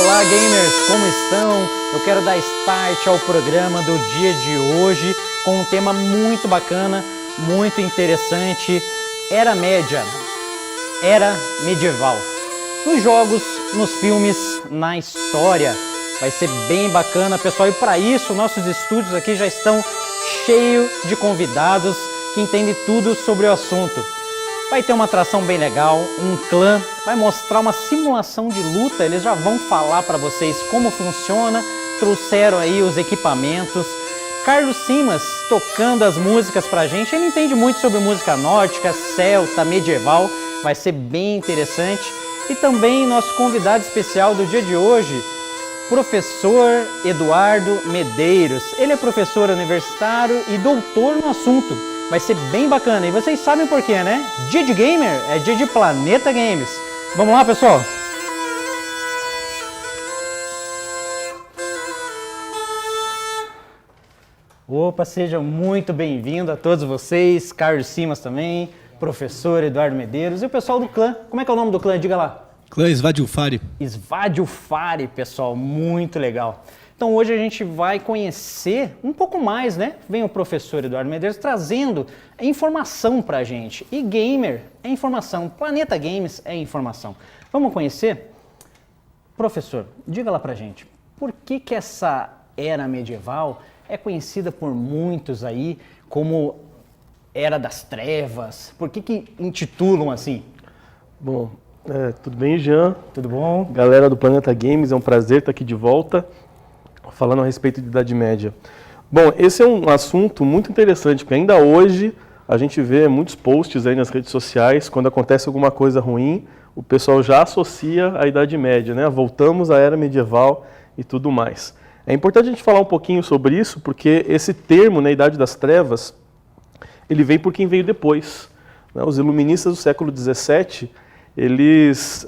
Olá gamers, como estão? Eu quero dar start ao programa do dia de hoje com um tema muito bacana, muito interessante, Era Média, Era Medieval. Nos jogos, nos filmes, na história. Vai ser bem bacana, pessoal, e para isso nossos estúdios aqui já estão cheios de convidados que entendem tudo sobre o assunto. Vai ter uma atração bem legal, um clã, vai mostrar uma simulação de luta, eles já vão falar para vocês como funciona, trouxeram aí os equipamentos. Carlos Simas tocando as músicas pra gente, ele entende muito sobre música nórdica, celta, medieval, vai ser bem interessante. E também nosso convidado especial do dia de hoje, professor Eduardo Medeiros. Ele é professor universitário e doutor no assunto. Vai ser bem bacana. E vocês sabem por quê, né? Dia de Gamer é dia de Planeta Games. Vamos lá, pessoal? Opa, seja muito bem-vindo a todos vocês. Carlos Simas também, professor Eduardo Medeiros. E o pessoal do clã. Como é que é o nome do clã? Diga lá. Clã Svadilfari. Svadilfari, pessoal. Muito legal. Então hoje a gente vai conhecer um pouco mais, né? Vem o professor Eduardo Medeiros trazendo informação pra gente. E gamer é informação, Planeta Games é informação. Vamos conhecer? Professor, diga lá pra gente, por que que essa era medieval é conhecida por muitos aí como Era das Trevas? Por que que intitulam assim? Bom, tudo bem, Jean? Tudo bom? Galera do Planeta Games, é um prazer estar aqui de volta, falando a respeito de Idade Média. Bom, esse é um assunto muito interessante, porque ainda hoje a gente vê muitos posts aí nas redes sociais, quando acontece alguma coisa ruim, o pessoal já associa à Idade Média, né? Voltamos à Era Medieval e tudo mais. É importante a gente falar um pouquinho sobre isso, porque esse termo, né, Idade das Trevas, ele vem por quem veio depois, né? Os iluministas do século XVII,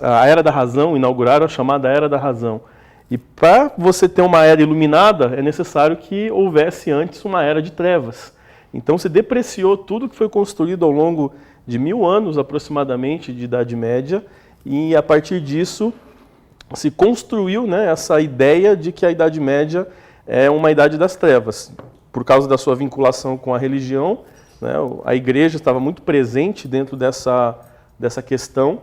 a Era da Razão, inauguraram a chamada Era da Razão. E para você ter uma era iluminada, é necessário que houvesse antes uma era de trevas. Então se depreciou tudo que foi construído ao longo de 1000 anos aproximadamente de Idade Média, e a partir disso se construiu, né, essa ideia de que a Idade Média é uma Idade das Trevas. Por causa da sua vinculação com a religião, né, a igreja estava muito presente dentro dessa questão.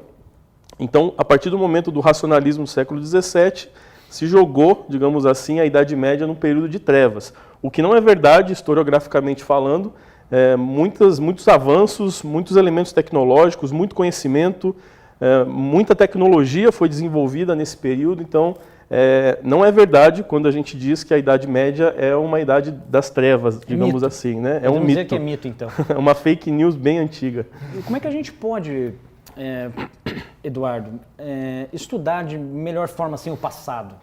Então, a partir do momento do racionalismo do século XVII, se jogou, digamos assim, a Idade Média num período de trevas. O que não é verdade, historiograficamente falando, muitos avanços, muitos elementos tecnológicos, muito conhecimento, muita tecnologia foi desenvolvida nesse período, então não é verdade quando a gente diz que a Idade Média é uma Idade das Trevas, digamos mito. Assim, né? É Podemos um mito. dizer que é mito, então. É uma fake news bem antiga. E como é que a gente pode, Eduardo, estudar de melhor forma assim o passado?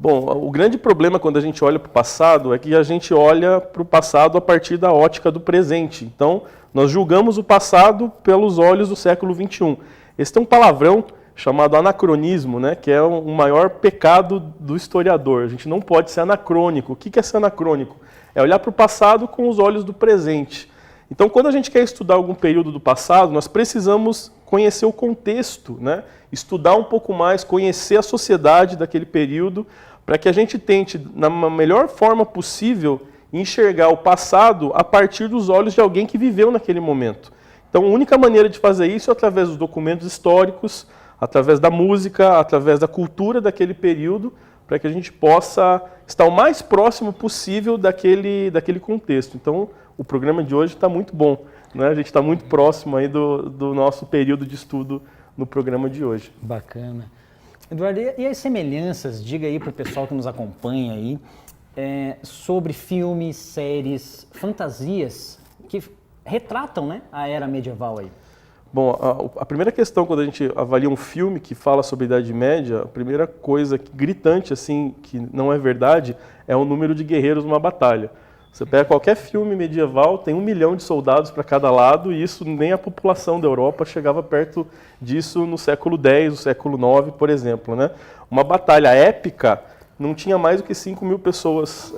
Bom, o grande problema quando a gente olha para o passado é que a gente olha para o passado a partir da ótica do presente. Então, nós julgamos o passado pelos olhos do século XXI. Esse é um palavrão chamado anacronismo, né, que é o maior pecado do historiador. A gente não pode ser anacrônico. O que é ser anacrônico? É olhar para o passado com os olhos do presente. Então, quando a gente quer estudar algum período do passado, nós precisamos conhecer o contexto, né? Estudar um pouco mais, conhecer a sociedade daquele período, para que a gente tente, na melhor forma possível, enxergar o passado a partir dos olhos de alguém que viveu naquele momento. Então, a única maneira de fazer isso é através dos documentos históricos, através da música, através da cultura daquele período, para que a gente possa estar o mais próximo possível daquele contexto. Então, o programa de hoje está muito bom, né? A gente está muito próximo aí do nosso período de estudo no programa de hoje. Bacana. Eduardo, e as semelhanças, diga aí para o pessoal que nos acompanha aí, sobre filmes, séries, fantasias que retratam, né, a era medieval aí? Bom, a primeira questão quando a gente avalia um filme que fala sobre a Idade Média, a primeira coisa gritante, assim, que não é verdade, é o número de guerreiros numa batalha. Você pega qualquer filme medieval, tem 1 milhão de soldados para cada lado, e isso nem a população da Europa chegava perto disso no século X, no século IX, por exemplo, né? Uma batalha épica não tinha mais do que 5.000 pessoas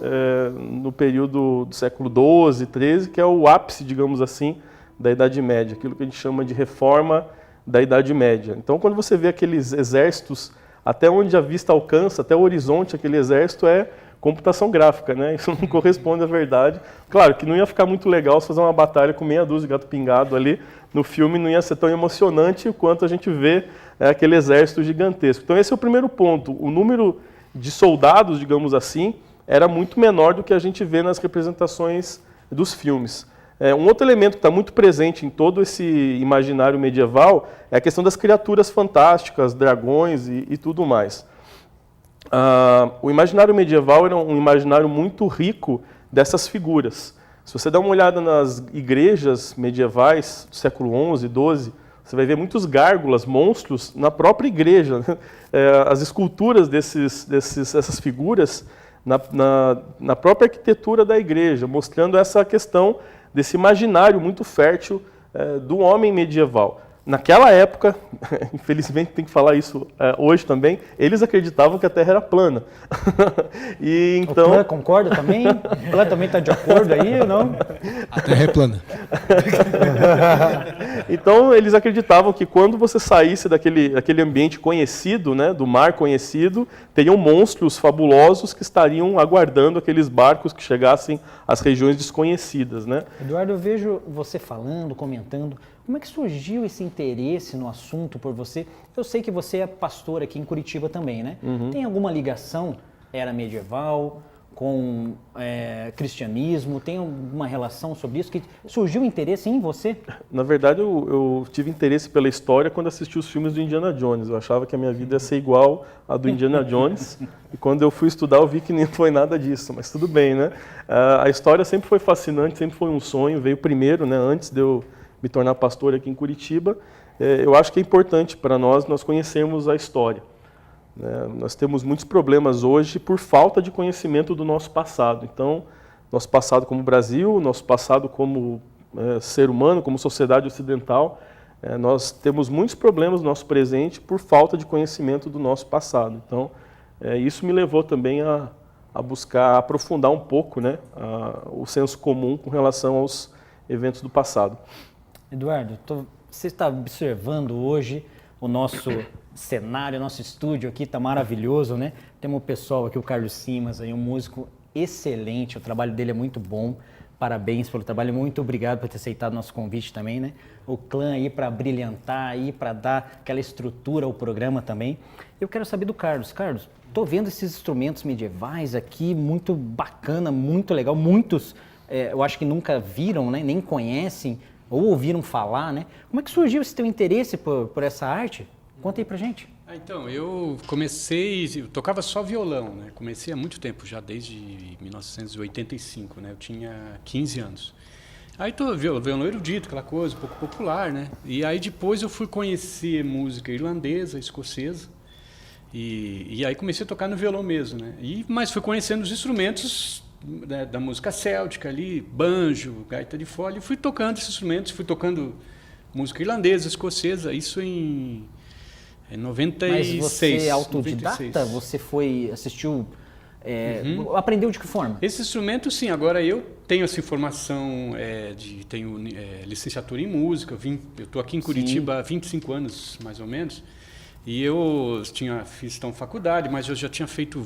no período do século XII, XIII, que é o ápice, digamos assim, da Idade Média, aquilo que a gente chama de reforma da Idade Média. Então, quando você vê aqueles exércitos, até onde a vista alcança, até o horizonte, aquele exército é computação gráfica, né? Isso não corresponde à verdade. Claro que não ia ficar muito legal se fazer uma batalha com meia dúzia de gato pingado ali no filme, não ia ser tão emocionante quanto a gente vê aquele exército gigantesco. Então esse é o primeiro ponto. O número de soldados, digamos assim, era muito menor do que a gente vê nas representações dos filmes. Um outro elemento que está muito presente em todo esse imaginário medieval é a questão das criaturas fantásticas, dragões e tudo mais. O imaginário medieval era um imaginário muito rico dessas figuras. Se você dá uma olhada nas igrejas medievais do século XI, XII, você vai ver muitos gárgulas, monstros, na própria igreja. As esculturas dessas figuras na própria arquitetura da igreja, mostrando essa questão desse imaginário muito fértil do homem medieval. Naquela época, infelizmente tem que falar isso hoje também, eles acreditavam que a Terra era plana. E então... O Clã concorda também? O Clã também está de acordo aí ou não? A Terra é plana. Então eles acreditavam que quando você saísse daquele ambiente conhecido, né, do mar conhecido, teriam monstros fabulosos que estariam aguardando aqueles barcos que chegassem às regiões desconhecidas, né? Eduardo, eu vejo você falando, comentando. Como é que surgiu esse interesse no assunto por você? Eu sei que você é pastor aqui em Curitiba também, né? Uhum. Tem alguma ligação, era medieval, com cristianismo? Tem alguma relação sobre isso? Que surgiu interesse em você? Na verdade, eu tive interesse pela história quando assisti os filmes do Indiana Jones. Eu achava que a minha vida ia ser igual à do Indiana Jones. E quando eu fui estudar, eu vi que nem foi nada disso. Mas tudo bem, né? A história sempre foi fascinante, sempre foi um sonho. Veio primeiro, né? Antes de eu me tornar pastor aqui em Curitiba. Eu acho que é importante para nós conhecermos a história. Nós temos muitos problemas hoje por falta de conhecimento do nosso passado. Então, nosso passado como Brasil, nosso passado como ser humano, como sociedade ocidental, nós temos muitos problemas no nosso presente por falta de conhecimento do nosso passado. Então, isso me levou também a buscar aprofundar um pouco, né, o senso comum com relação aos eventos do passado. Eduardo, você está observando hoje o nosso cenário, o nosso estúdio aqui está maravilhoso, né? Temos o pessoal aqui, o Carlos Simas, aí, um músico excelente, o trabalho dele é muito bom, parabéns pelo trabalho, muito obrigado por ter aceitado o nosso convite também, né? O Clã aí para brilhantar, aí para dar aquela estrutura ao programa também. Eu quero saber do Carlos. Carlos, estou vendo esses instrumentos medievais aqui, muito bacana, muito legal, muitos eu acho que nunca viram, né? Nem conhecem, ou ouviram falar, né? Como é que surgiu esse teu interesse por essa arte? Conta aí pra gente. Então, eu tocava só violão, né? Comecei há muito tempo, já desde 1985, né? Eu tinha 15 anos. Aí violão erudito, aquela coisa, um pouco popular, né? E aí depois eu fui conhecer música irlandesa, escocesa, e aí comecei a tocar no violão mesmo, né? Mas fui conhecendo os instrumentos da música céltica ali, banjo, gaita de fole, e fui tocando esses instrumentos, fui tocando música irlandesa, escocesa, isso em 96. Mas você é autodidata? 96. Você assistiu, aprendeu de que forma? Esse instrumento, sim, agora eu tenho essa formação, tenho licenciatura em música, eu estou aqui em Curitiba há 25 anos, mais ou menos, e eu fiz faculdade, mas eu já tinha feito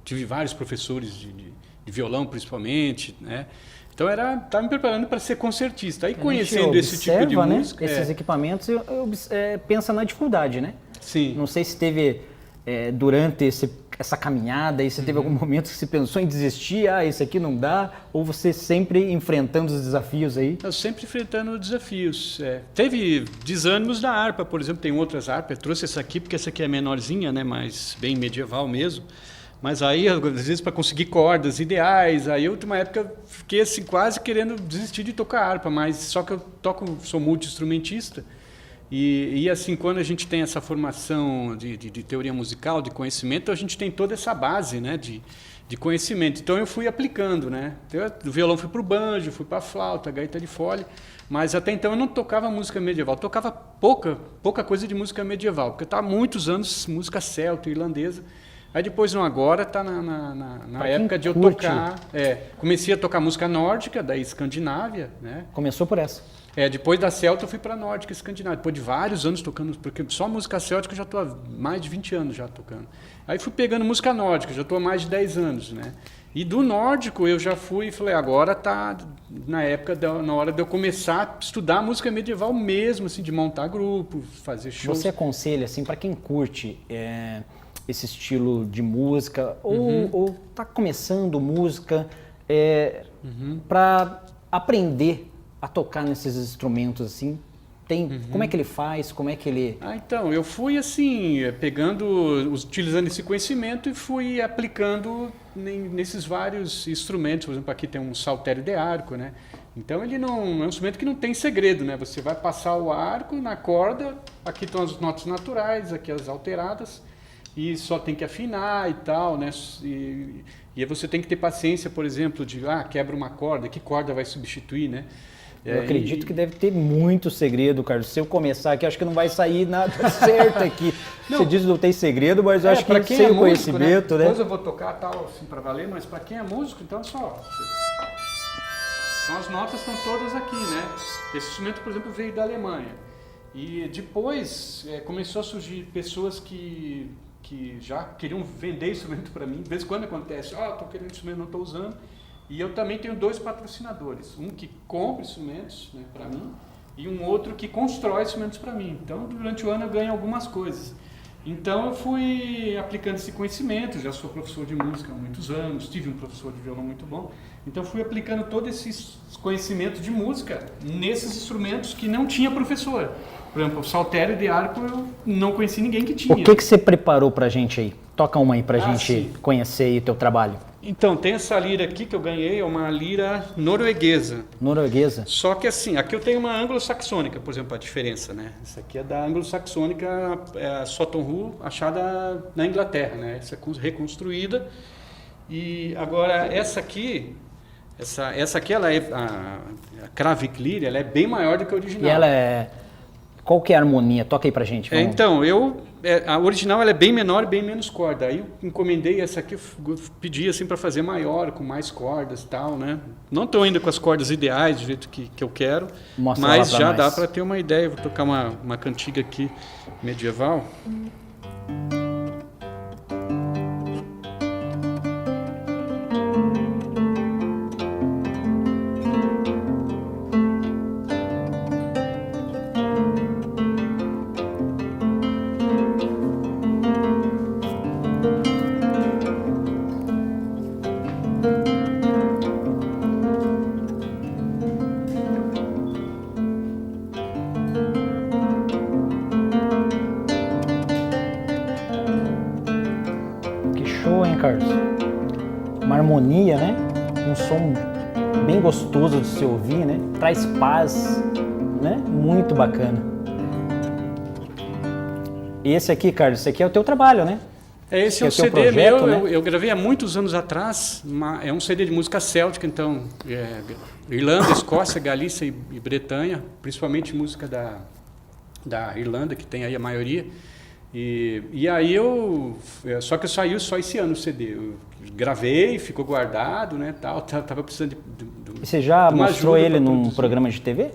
tive vários professores de violão, principalmente, né? Então estava me preparando para ser concertista. Aí conhecendo esse tipo de música, esses equipamentos, pensa na dificuldade, né? Sim. Não sei se teve durante essa caminhada, aí você teve algum momento que você pensou em desistir, esse aqui não dá, ou você sempre enfrentando os desafios aí? Eu sempre enfrentando desafios. Teve desânimos da harpa, por exemplo, tem outras harpas. Eu trouxe essa aqui porque essa aqui é menorzinha, né, mas bem medieval mesmo. Mas aí, às vezes, para conseguir cordas ideais, aí eu, uma época, fiquei assim, quase querendo desistir de tocar harpa, mas só que eu sou multi-instrumentista, e assim, quando a gente tem essa formação de teoria musical, de conhecimento, a gente tem toda essa base, né, de conhecimento. Então eu fui aplicando, né? Do violão fui para o banjo, fui para a flauta, gaita de fole, mas até então eu não tocava música medieval, eu tocava pouca coisa de música medieval, porque eu estava há muitos anos música celta, irlandesa. Aí depois, no agora, está na época de eu curte. tocar... comecei a tocar música nórdica, da Escandinávia, né? Começou por essa. Depois da celta eu fui para a nórdica escandinava, depois de vários anos tocando, porque só música céltica eu já estou há mais de 20 anos já tocando. Aí fui pegando música nórdica, já estou há mais de 10 anos, né? E do nórdico eu já fui e falei, agora está na hora de eu começar a estudar música medieval mesmo, assim, de montar grupo, fazer shows. Você aconselha, assim, para quem curte esse estilo de música, ou está começando música, para aprender a tocar nesses instrumentos, assim, como é que ele faz, como é que ele... Então, eu fui assim, utilizando esse conhecimento e fui aplicando nesses vários instrumentos. Por exemplo, aqui tem um saltério de arco, né? Então, ele não é um instrumento que não tem segredo, né? Você vai passar o arco na corda, aqui estão as notas naturais, aqui as alteradas, e só tem que afinar e tal, né? E aí você tem que ter paciência, por exemplo, de, quebra uma corda, que corda vai substituir, né? Eu acredito que deve ter muito segredo, Carlos. Se eu começar aqui, acho que não vai sair nada certo aqui. Você diz que não tem segredo, mas eu acho que quem sem é o músico, conhecimento, né? Depois eu vou tocar tal, assim, para valer, mas para quem é músico, então só... Então as notas estão todas aqui, né? Esse instrumento, por exemplo, veio da Alemanha. E depois começou a surgir pessoas que já queriam vender instrumento para mim. De vez em quando acontece, estou querendo instrumento, não estou usando. E eu também tenho 2 patrocinadores, um que compra instrumentos, né, para mim e um outro que constrói instrumentos para mim. Então, durante o ano eu ganho algumas coisas. Então, eu fui aplicando esse conhecimento, já sou professor de música há muitos anos, tive um professor de violão muito bom, então fui aplicando todo esse conhecimento de música nesses instrumentos que não tinha professor. Por exemplo, o saltério de arco eu não conheci ninguém que tinha. O que você preparou pra gente aí? Toca uma aí pra gente conhecer aí o teu trabalho. Então, tem essa lira aqui que eu ganhei, é uma lira norueguesa. Norueguesa? Só que assim, aqui eu tenho uma anglo-saxônica, por exemplo, a diferença, né? Essa aqui é da anglo-saxônica, a Sutton Hoo, achada na Inglaterra, né? Essa é reconstruída. E agora, essa aqui ela é a Kravik Lyra, ela é bem maior do que a original. E ela é... Qual que é a harmonia? Toca aí pra gente. Vamos. Então, a original ela é bem menor e bem menos corda. Aí eu encomendei essa aqui, pedi assim para fazer maior, com mais cordas e tal, né? Não estou ainda com as cordas ideais, do jeito que eu quero, mas já dá para ter uma ideia. Vou tocar uma cantiga aqui medieval. Carlos? Uma harmonia, né? Um som bem gostoso de se ouvir, né? Traz paz, né? Muito bacana. Esse aqui, Carlos, esse aqui é o teu trabalho, né? Esse é um CD projeto, meu, né? eu gravei há muitos anos atrás, é um CD de música céltica, então, Irlanda, Escócia, Galícia e Bretanha, principalmente música da Irlanda, que tem aí a maioria. E aí só que saiu só esse ano o CD, eu gravei, ficou guardado, né, tal, tava precisando de E você já mostrou ele num programa de TV?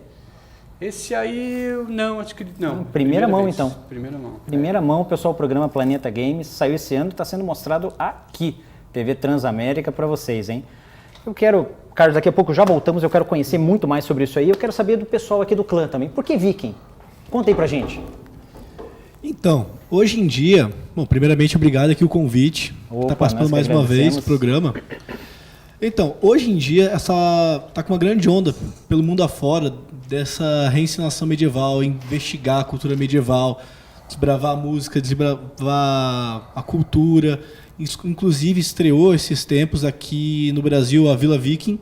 Esse aí, não, acho que não. Primeira mão, vez. Então. Primeira mão. Primeira mão, pessoal, o programa Planeta Games saiu esse ano, está sendo mostrado aqui, TV Transamérica, para vocês, hein? Eu quero, Carlos, daqui a pouco já voltamos, eu quero conhecer muito mais sobre isso aí, eu quero saber do pessoal aqui do clã também. Por que Viking? Conta aí pra gente. Então, hoje em dia, bom, primeiramente obrigado aqui o convite, tá participando mais uma vez do programa. Então, hoje em dia, tá com uma grande onda pelo mundo afora dessa reensinação medieval, investigar a cultura medieval, desbravar a música, desbravar a cultura. Inclusive, estreou esses tempos aqui no Brasil a Vila Viking,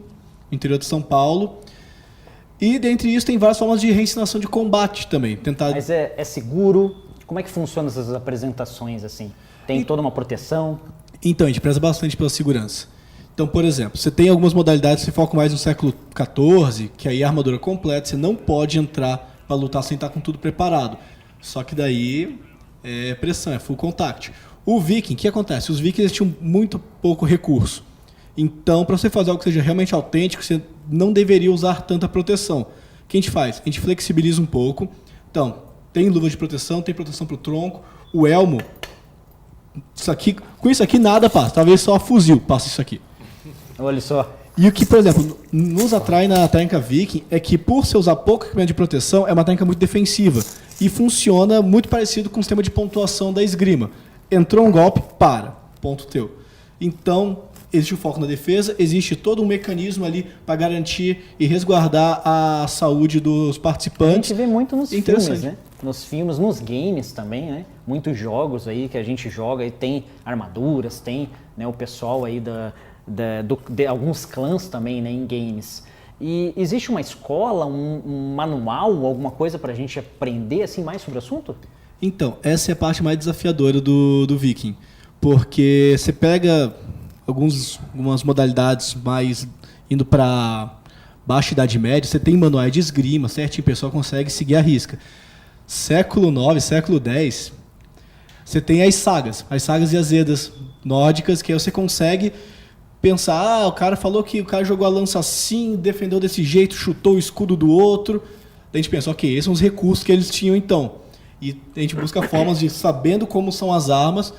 no interior de São Paulo. E, dentre isso, tem várias formas de reensinação de combate também. Mas é seguro? Como é que funcionam essas apresentações assim? Tem toda uma proteção? Então, a gente preza bastante pela segurança. Então, por exemplo, você tem algumas modalidades que focam mais no século XIV, que aí a armadura completa, você não pode entrar para lutar sem estar com tudo preparado. Só que daí é pressão, é full contact. O viking, o que acontece? Os vikings tinham muito pouco recurso. Então, para você fazer algo que seja realmente autêntico, você não deveria usar tanta proteção. O que a gente faz? A gente flexibiliza um pouco. Então, tem luva de proteção, tem proteção para o tronco. O elmo, com isso aqui nada passa. Talvez só a fuzil passe isso aqui. Olha só. E o que, por exemplo, nos atrai na técnica viking é que, por você usar pouco equipamento de proteção, é uma técnica muito defensiva. E funciona muito parecido com o sistema de pontuação da esgrima. Entrou um golpe, para. Ponto teu. Então, existe o foco na defesa, existe todo um mecanismo ali para garantir e resguardar a saúde dos participantes. A gente vê muito nos filmes, né? Nos filmes, nos games também, né? Muitos jogos aí que a gente joga e tem armaduras, tem, né, o pessoal aí de alguns clãs também, né, em games. E existe uma escola, um manual, alguma coisa para a gente aprender assim mais sobre o assunto? Então, essa é a parte mais desafiadora do Viking, porque você pega algumas modalidades mais indo para baixa idade média, você tem manuais de esgrima, certinho, o pessoal consegue seguir a risca. Século IX, século X, você tem as sagas e as Edas nórdicas, que aí você consegue pensar, o cara falou que o cara jogou a lança assim, defendeu desse jeito, chutou o escudo do outro. Daí a gente pensa, ok, esses são os recursos que eles tinham então. E a gente busca formas de, sabendo como são as armas,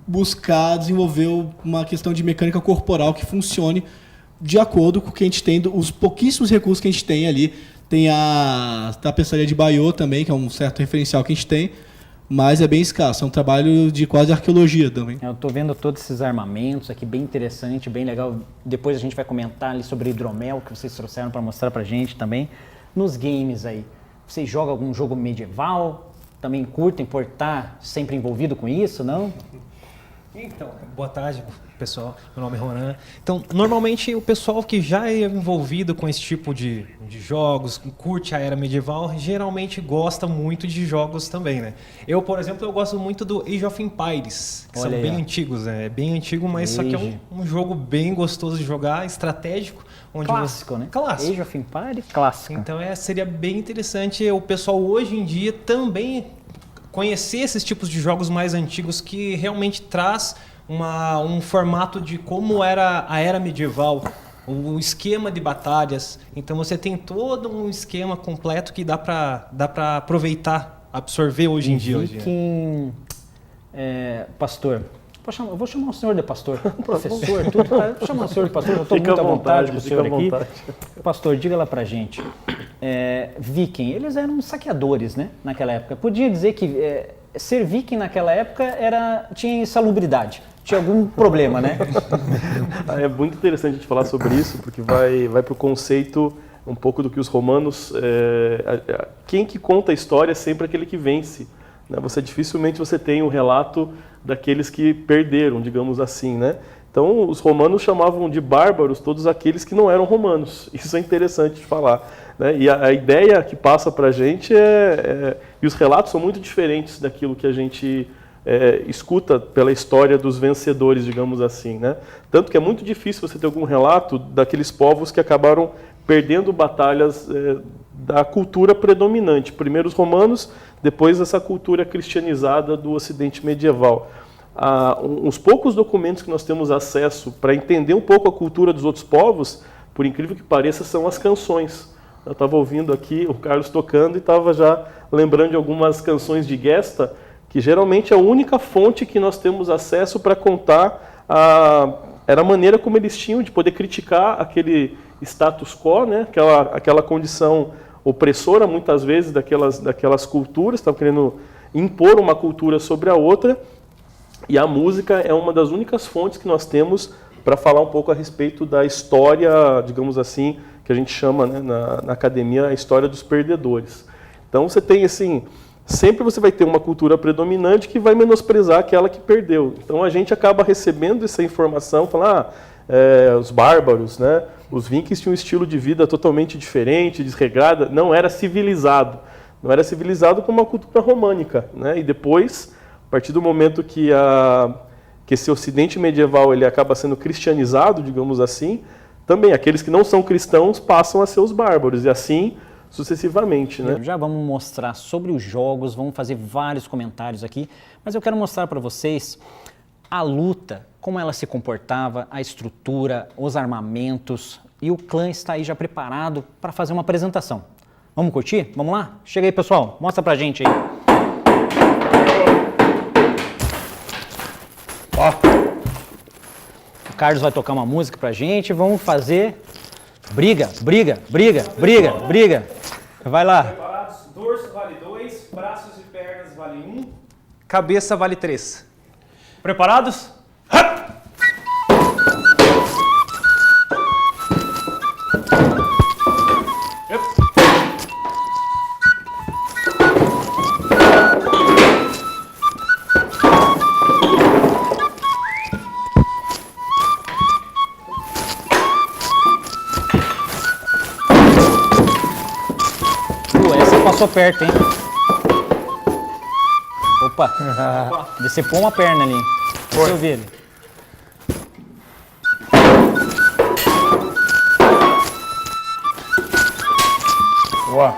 buscar desenvolver uma questão de mecânica corporal que funcione de acordo com o que a gente tem, os pouquíssimos recursos que a gente tem ali. Tem a tapeçaria de Bayeux também, que é um certo referencial que a gente tem, mas é bem escasso, é um trabalho de quase arqueologia também. Eu estou vendo todos esses armamentos aqui, bem interessante, bem legal. Depois a gente vai comentar ali sobre hidromel, que vocês trouxeram para mostrar para a gente também. Nos games aí, vocês jogam algum jogo medieval? Também curtem por estar sempre envolvido com isso, não? Então, boa tarde, pessoal. Meu nome é Ronan. Então, normalmente o pessoal que já é envolvido com esse tipo de jogos, curte a era medieval, geralmente gosta muito de jogos também, né? Eu, por exemplo, eu gosto muito do Age of Empires, que são bem antigos, né? É bem antigo, mas só que é um jogo bem gostoso de jogar, estratégico. Onde clássico, né? Clássico. Age of Empires, clássico. Então, seria bem interessante o pessoal hoje em dia também conhecer esses tipos de jogos mais antigos que realmente traz um formato de como era a era medieval, o esquema de batalhas. Então você tem todo um esquema completo que dá para aproveitar, absorver hoje em dia. Viking, pastor. Eu vou chamar o senhor de pastor, professor, tudo. Vou chamar o senhor de pastor, eu estou muito à vontade com o senhor aqui. Pastor, diga lá pra gente. Viking, eles eram saqueadores, né, naquela época. Podia dizer que ser viking naquela época tinha insalubridade, tinha algum problema, né? É muito interessante a gente falar sobre isso, porque vai para o conceito um pouco do que os romanos... quem que conta a história é sempre aquele que vence. Né? Dificilmente você tem um relato daqueles que perderam, digamos assim, né? Então, os romanos chamavam de bárbaros todos aqueles que não eram romanos. Isso é interessante de falar. Né? E a ideia que passa para a gente e os relatos são muito diferentes daquilo que a gente escuta pela história dos vencedores, digamos assim. Né? Tanto que é muito difícil você ter algum relato daqueles povos que acabaram perdendo batalhas da cultura predominante. Primeiro os romanos, depois essa cultura cristianizada do Ocidente medieval. Os poucos documentos que nós temos acesso para entender um pouco a cultura dos outros povos, por incrível que pareça, são as canções. Eu estava ouvindo aqui o Carlos tocando e estava já lembrando de algumas canções de Gesta, que geralmente é a única fonte que nós temos acesso para contar era a maneira como eles tinham de poder criticar aquele status quo, né? aquela condição opressora, muitas vezes, daquelas culturas, estavam querendo impor uma cultura sobre a outra, e a música é uma das únicas fontes que nós temos para falar um pouco a respeito da história, digamos assim, que a gente chama, né, na academia, a história dos perdedores. Então você tem assim, sempre você vai ter uma cultura predominante que vai menosprezar aquela que perdeu. Então a gente acaba recebendo essa informação, falando, os bárbaros, né, os vikings tinham um estilo de vida totalmente diferente, desregrada, não era civilizado. Não era civilizado como uma cultura românica. Né? E depois, a partir do momento que esse Ocidente medieval ele acaba sendo cristianizado, digamos assim, também aqueles que não são cristãos passam a ser os bárbaros. E assim sucessivamente, né? Já vamos mostrar sobre os jogos, vamos fazer vários comentários aqui, mas eu quero mostrar para vocês a luta, como ela se comportava, a estrutura, os armamentos, e o clã está aí já preparado para fazer uma apresentação. Vamos curtir? Vamos lá? Chega aí, pessoal, mostra pra gente aí. O Carlos vai tocar uma música pra gente, vamos fazer briga. Vai lá. Preparados? Dorso vale 2, braços e pernas vale 1, cabeça vale 3. Preparados? Essa passou perto, hein? Opa! Decepou uma perna ali. Deixa eu ver ele. Boa.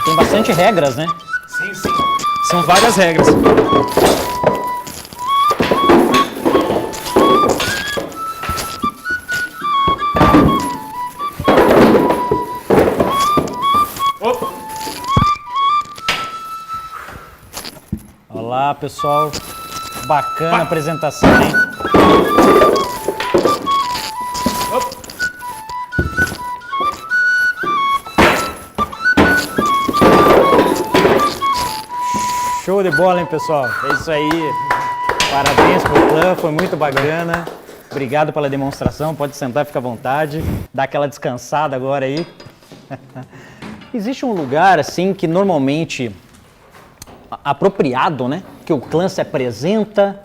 Tem bastante regras, né? Sim, sim. São várias regras. Olá, pessoal. Bacana a apresentação, hein? Show de bola, hein, pessoal? É isso aí. Parabéns pro clã, foi muito bacana. Obrigado pela demonstração. Pode sentar, fica à vontade. Dá aquela descansada agora aí. Existe um lugar, assim, que normalmente apropriado, né? Que o clã se apresenta.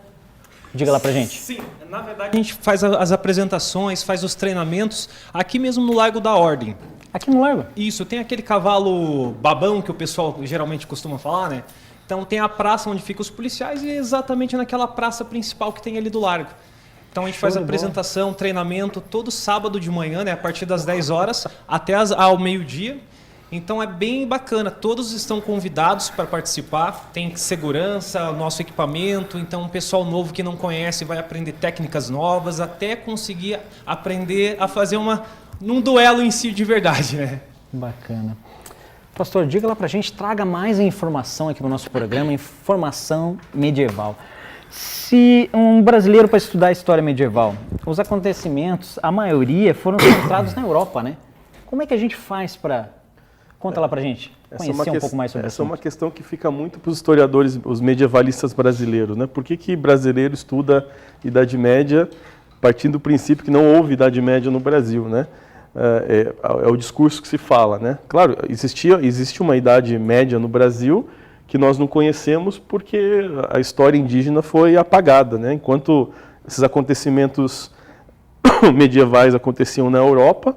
Diga lá pra gente. Sim, na verdade a gente faz as apresentações, faz os treinamentos aqui mesmo no Largo da Ordem. Aqui no Largo? Isso, tem aquele cavalo babão que o pessoal geralmente costuma falar, né? Então tem a praça onde ficam os policiais e é exatamente naquela praça principal que tem ali do Largo. Então a gente faz a apresentação, treinamento todo sábado de manhã, né? A partir das 10 horas até ao meio-dia. Então é bem bacana, todos estão convidados para participar, tem segurança, nosso equipamento, então o pessoal novo que não conhece vai aprender técnicas novas, até conseguir aprender a fazer num duelo em si de verdade, né? Bacana. Pastor, diga lá pra gente, traga mais informação aqui para o nosso programa, informação medieval. Se um brasileiro para estudar a história medieval, os acontecimentos, a maioria foram centrados na Europa, né? Como é que a gente faz para... Conta lá pra gente, conhecer um pouco mais sobre isso. Essa é uma questão que fica muito para os historiadores, os medievalistas brasileiros, né? Por que brasileiro estuda Idade Média partindo do princípio que não houve Idade Média no Brasil, né? É o discurso que se fala, né? Claro, existe uma Idade Média no Brasil que nós não conhecemos porque a história indígena foi apagada, né? Enquanto esses acontecimentos medievais aconteciam na Europa,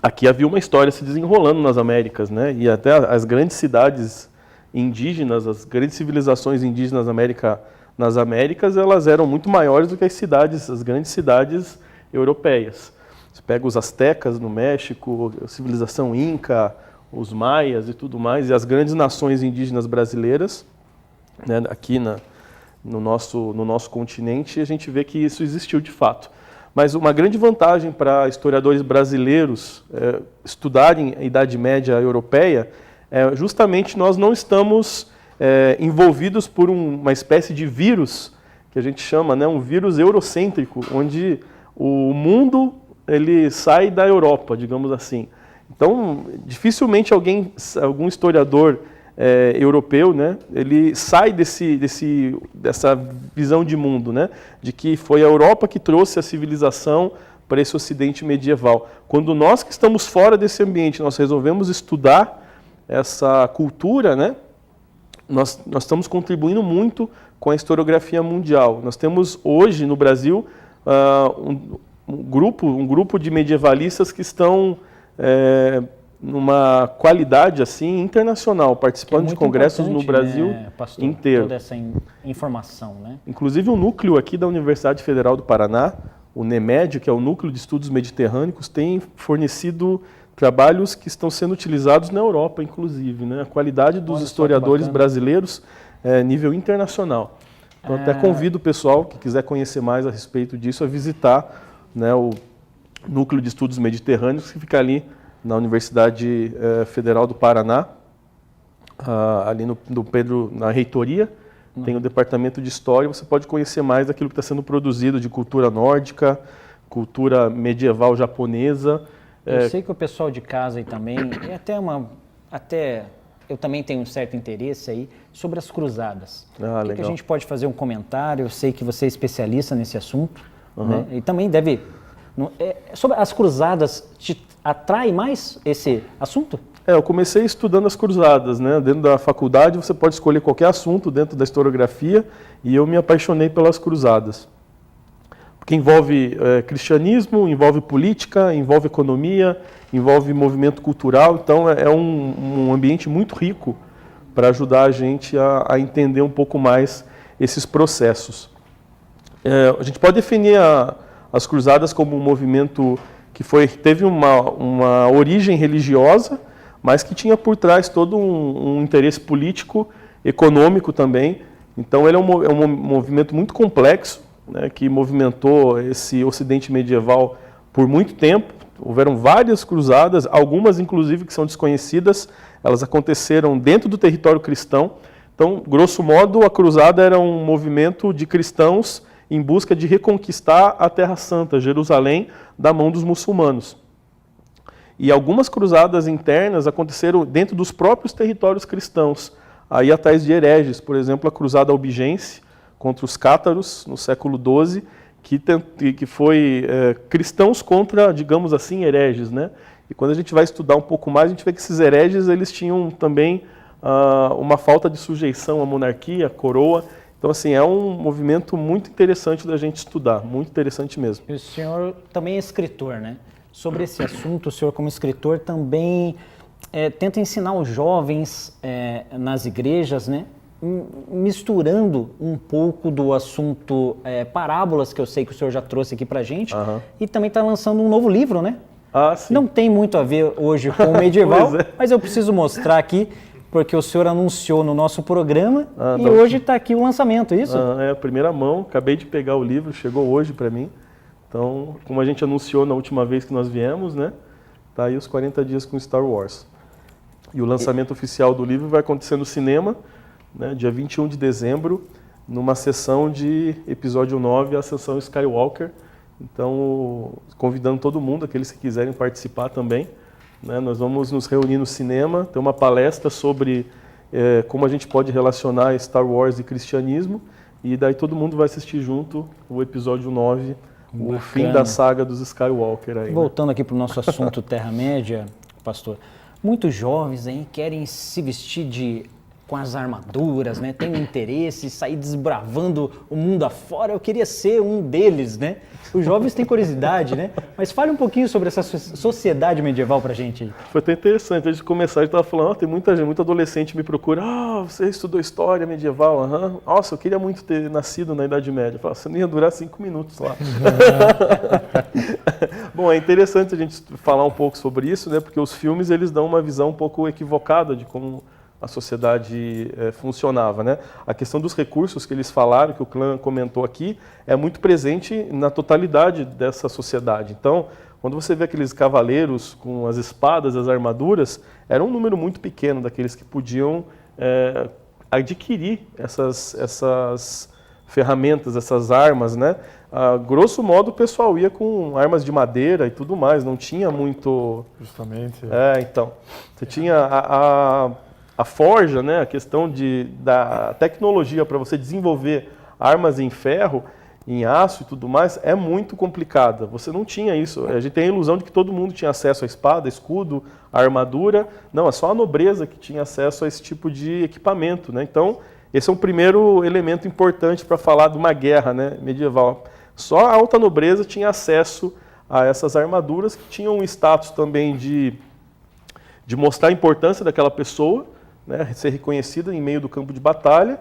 aqui havia uma história se desenrolando nas Américas, né? E até as grandes cidades indígenas, as grandes civilizações indígenas nas Américas, elas eram muito maiores do que as grandes cidades europeias. Você pega os aztecas no México, a civilização inca, os maias e tudo mais, e as grandes nações indígenas brasileiras, né, aqui no nosso continente, a gente vê que isso existiu de fato. Mas uma grande vantagem para historiadores brasileiros estudarem a Idade Média europeia é justamente nós não estamos envolvidos por uma espécie de vírus, que a gente chama, né, um vírus eurocêntrico, onde o mundo ele sai da Europa, digamos assim. Então, dificilmente algum historiador europeu, né, ele sai dessa visão de mundo, né, de que foi a Europa que trouxe a civilização para esse Ocidente medieval. Quando nós que estamos fora desse ambiente, nós resolvemos estudar essa cultura, né, nós estamos contribuindo muito com a historiografia mundial. Nós temos hoje no Brasil um grupo de medievalistas que estão numa qualidade assim internacional, participando de congressos no Brasil, né, pastor, inteiro. Toda essa informação, né? Inclusive o núcleo aqui da Universidade Federal do Paraná, o NEMED, que é o Núcleo de Estudos Mediterrâneos, tem fornecido trabalhos que estão sendo utilizados na Europa, inclusive, né? A qualidade dos historiadores brasileiros é nível internacional. Então, até convido o pessoal que quiser conhecer mais a respeito disso a visitar, né, o Núcleo de Estudos Mediterrâneos, que fica ali na Universidade Federal do Paraná, ali no Pedro, na reitoria. Tem o departamento de História, você pode conhecer mais daquilo que está sendo produzido de cultura nórdica, cultura medieval japonesa. Eu sei que o pessoal de casa aí também, até eu também tenho um certo interesse aí sobre as cruzadas. Legal. Que a gente pode fazer um comentário? Eu sei que você é especialista nesse assunto, né? E também deve... sobre as cruzadas, te atrai mais esse assunto? Eu comecei estudando as cruzadas, né? Dentro da faculdade você pode escolher qualquer assunto dentro da historiografia e eu me apaixonei pelas cruzadas. Porque envolve cristianismo, envolve política, envolve economia, envolve movimento cultural, então é um ambiente muito rico para ajudar a gente a entender um pouco mais esses processos. A gente pode definir as cruzadas como um movimento que teve uma origem religiosa, mas que tinha por trás todo um interesse político, econômico também. Então ele é um movimento muito complexo, né, que movimentou esse Ocidente medieval por muito tempo. Houveram várias cruzadas, algumas inclusive que são desconhecidas, elas aconteceram dentro do território cristão. Então, grosso modo, a cruzada era um movimento de cristãos em busca de reconquistar a Terra Santa, Jerusalém, da mão dos muçulmanos. E algumas cruzadas internas aconteceram dentro dos próprios territórios cristãos, aí atrás de hereges, por exemplo, a cruzada albigense contra os cátaros no século XII, que foi cristãos contra, digamos assim, hereges, né? E quando a gente vai estudar um pouco mais, a gente vê que esses hereges eles tinham também uma falta de sujeição à monarquia, à coroa. Então, assim, é um movimento muito interessante da gente estudar, muito interessante mesmo. E o senhor também é escritor, né? Sobre esse assunto, o senhor como escritor também tenta ensinar os jovens nas igrejas, né? Misturando um pouco do assunto parábolas, que eu sei que o senhor já trouxe aqui pra gente, e também está lançando um novo livro, né? Sim. Não tem muito a ver hoje com o medieval, mas eu preciso mostrar aqui, porque o senhor anunciou no nosso programa e hoje está aqui o lançamento, é isso? É a primeira mão, acabei de pegar o livro, chegou hoje para mim. Então, como a gente anunciou na última vez que nós viemos, né? Tá aí os 40 dias com Star Wars. E o lançamento oficial do livro vai acontecer no cinema, né, dia 21 de dezembro, numa sessão de episódio 9, a Ascensão Skywalker. Então, convidando todo mundo, aqueles que quiserem participar também, né, nós vamos nos reunir no cinema, ter uma palestra sobre como a gente pode relacionar Star Wars e cristianismo, e daí todo mundo vai assistir junto o episódio 9, Bacana. O fim da saga dos Skywalker. Aí, voltando aqui para o nosso assunto Terra-média, pastor, muitos jovens aí querem se vestir com as armaduras, né? Tem um interesse, sair desbravando o mundo afora. Eu queria ser um deles, né? Os jovens têm curiosidade, né? Mas fale um pouquinho sobre essa sociedade medieval pra gente aí. Foi até interessante, antes de começar, a gente estava falando, tem muita gente, muito adolescente me procura, você estudou história medieval, nossa, eu queria muito ter nascido na Idade Média. Eu falo, você não ia durar 5 minutos lá. Bom, é interessante a gente falar um pouco sobre isso, né? Porque os filmes, eles dão uma visão um pouco equivocada de como a sociedade funcionava, né? A questão dos recursos que eles falaram, que o clã comentou aqui, é muito presente na totalidade dessa sociedade. Então, quando você vê aqueles cavaleiros com as espadas, as armaduras, era um número muito pequeno daqueles que podiam adquirir essas ferramentas, essas armas, né? Grosso modo, o pessoal ia com armas de madeira e tudo mais, não tinha muito... Justamente. Então, você tinha a forja, né, a questão da tecnologia para você desenvolver armas em ferro, em aço e tudo mais, é muito complicada. Você não tinha isso. A gente tem a ilusão de que todo mundo tinha acesso à espada, escudo, à armadura. Não, é só a nobreza que tinha acesso a esse tipo de equipamento, né? Então, esse é um primeiro elemento importante para falar de uma guerra, né, medieval. Só a alta nobreza tinha acesso a essas armaduras, que tinham um status também de mostrar a importância daquela pessoa, né, ser reconhecida em meio do campo de batalha,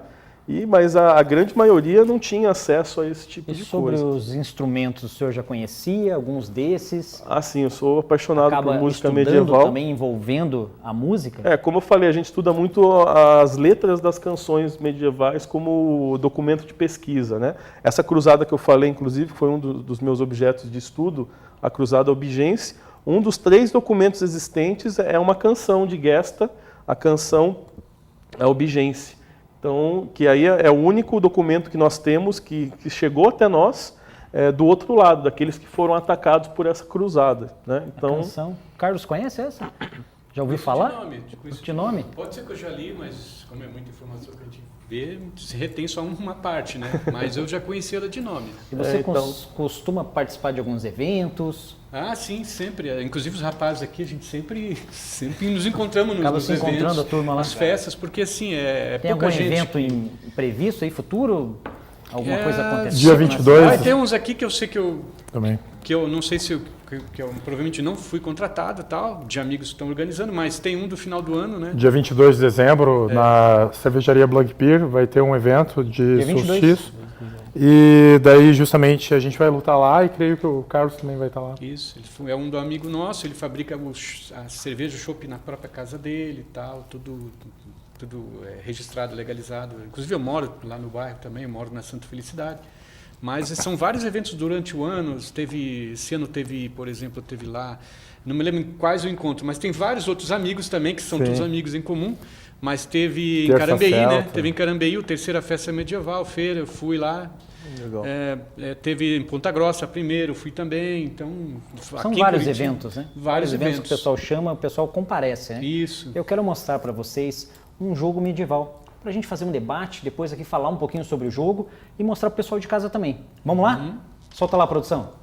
Mas a grande maioria não tinha acesso a esse tipo de coisa. E sobre os instrumentos, o senhor já conhecia alguns desses? Ah, sim, eu sou apaixonado por música estudando medieval. Também envolvendo a música? Como eu falei, a gente estuda muito as letras das canções medievais como documento de pesquisa, né? Essa cruzada que eu falei, inclusive, foi um dos meus objetos de estudo, a cruzada albigense. Um dos 3 documentos existentes é uma canção de Gesta, a canção albigense. Então, que aí é o único documento que nós temos que chegou até nós do outro lado, daqueles que foram atacados por essa cruzada, né? Então, a canção. Carlos, conhece essa? Já ouviu falar? De nome? Pode ser que eu já li, mas como é muita informação que a gente vê, se retém só uma parte, né? Mas eu já conheci ela de nome. E você costuma participar de alguns eventos? Ah, sim, sempre. Inclusive os rapazes aqui, a gente sempre nos encontramos nos Acaba se eventos, encontrando a turma lá. nas festas, porque assim, Tem pouca algum gente. evento previsto aí, futuro? Alguma coisa acontecendo? Dia 22. Tem uns aqui que eu sei que eu Também. que eu não sei se eu provavelmente não fui contratado, tal, de amigos que estão organizando, mas tem um do final do ano, né? Dia 22 de dezembro, na cervejaria Blood Beer, vai ter um evento de solstício. E daí, justamente, a gente vai lutar lá e creio que o Carlos também vai estar lá. Isso, ele é um do amigo nosso, ele fabrica a cerveja, o chopp na própria casa dele e tal, tudo registrado, legalizado. Inclusive eu moro lá no bairro também, eu moro na Santa Felicidade. Mas são vários eventos durante o ano. Esse ano teve, por exemplo, teve lá, não me lembro quais o encontro, mas tem vários outros amigos também, que são todos amigos em comum. Mas teve em Carambeí, né? Teve em Carambeí, a terceira festa medieval, feira, eu fui lá. Legal. Teve em Ponta Grossa primeiro, fui também. Então, são vários eventos, né? Vários eventos que o pessoal chama, o pessoal comparece, né? Isso. Eu quero mostrar para vocês um jogo medieval, para a gente fazer um debate, depois aqui falar um pouquinho sobre o jogo e mostrar para o pessoal de casa também. Vamos lá? Solta lá, produção.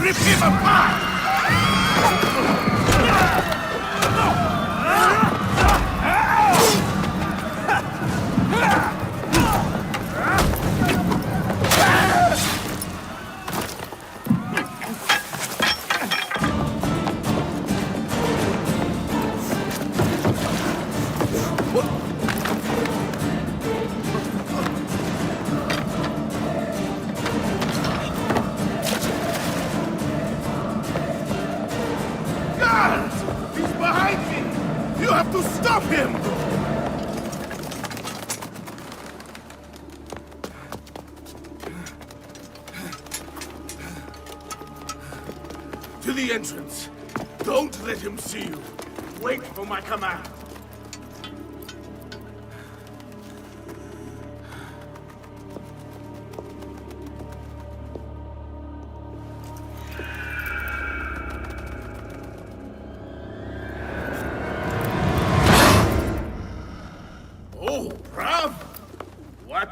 Rip him apart! To the entrance. Don't let him see you. Wait for my command.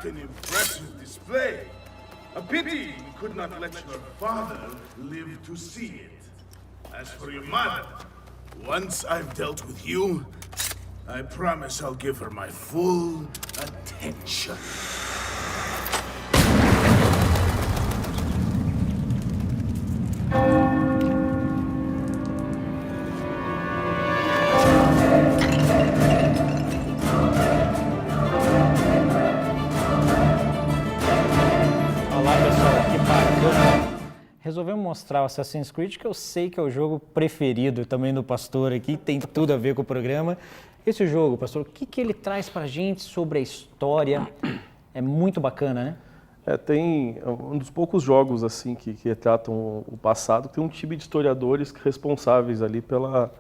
Quite an impressive display. A pity you could not let your father live to see it. As for your mother, once I've dealt with you, I promise I'll give her my full attention. Resolvemos mostrar o Assassin's Creed, que eu sei que é o jogo preferido também do pastor aqui, tem tudo a ver com o programa. Esse jogo, pastor, o que ele traz pra gente sobre a história? É muito bacana, né? Tem um dos poucos jogos assim que retratam o passado, tem um time de historiadores responsáveis ali pela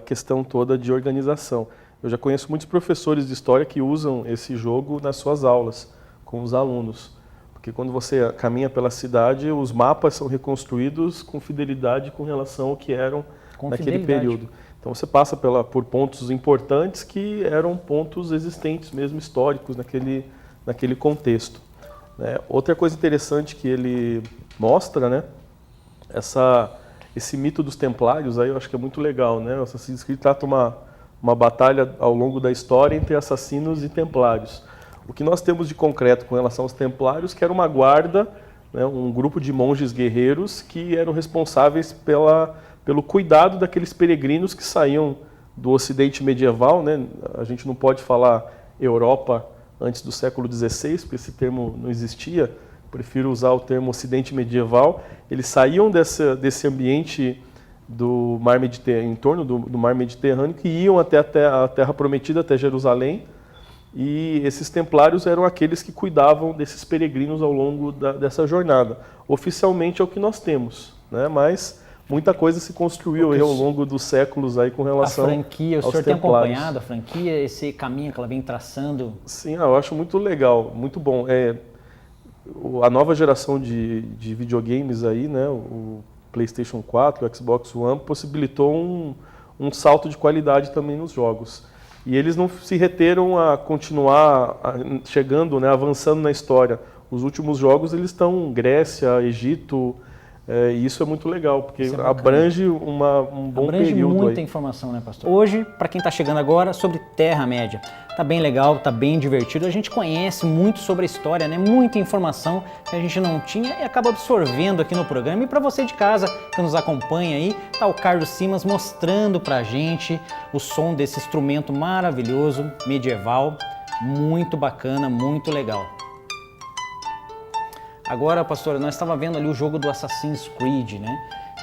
questão toda de organização. Eu já conheço muitos professores de história que usam esse jogo nas suas aulas com os alunos. Porque quando você caminha pela cidade, os mapas são reconstruídos com fidelidade com relação ao que eram naquele período. Então você passa por pontos importantes que eram pontos existentes mesmo, históricos, naquele contexto. Outra coisa interessante que ele mostra, né, esse mito dos templários, aí eu acho que é muito legal. Né? O Assassin's Creed trata uma batalha ao longo da história entre assassinos e templários. O que nós temos de concreto com relação aos templários, que era uma guarda, né, um grupo de monges guerreiros que eram responsáveis pelo cuidado daqueles peregrinos que saíam do Ocidente medieval. Né? A gente não pode falar Europa antes do século XVI, porque esse termo não existia, prefiro usar o termo Ocidente medieval. Eles saíam desse ambiente do Mar Mediterrâneo, em torno do Mar Mediterrâneo, que iam até a Terra Prometida, até Jerusalém. E esses templários eram aqueles que cuidavam desses peregrinos ao longo dessa jornada. Oficialmente é o que nós temos, né? Mas muita coisa se construiu aí ao longo dos séculos aí com relação aos templários. O senhor tem acompanhado a franquia, esse caminho que ela vem traçando? Sim, eu acho muito legal, muito bom. A nova geração de videogames aí, né? O PlayStation 4, o Xbox One, possibilitou um salto de qualidade também nos jogos. E eles não se reteram a continuar chegando, né, avançando na história. Os últimos jogos eles estão Grécia, Egito, e isso é muito legal, porque abrange um bom abrange período. Abrange muita informação, né, pastor? Hoje, para quem está chegando agora, sobre Terra-média. Tá bem legal, tá bem divertido. A gente conhece muito sobre a história, né? Muita informação que a gente não tinha e acaba absorvendo aqui no programa. E para você de casa que nos acompanha aí, tá o Carlos Simas mostrando pra gente o som desse instrumento maravilhoso, medieval, muito bacana, muito legal. Agora, pastor, nós estávamos vendo ali o jogo do Assassin's Creed, né?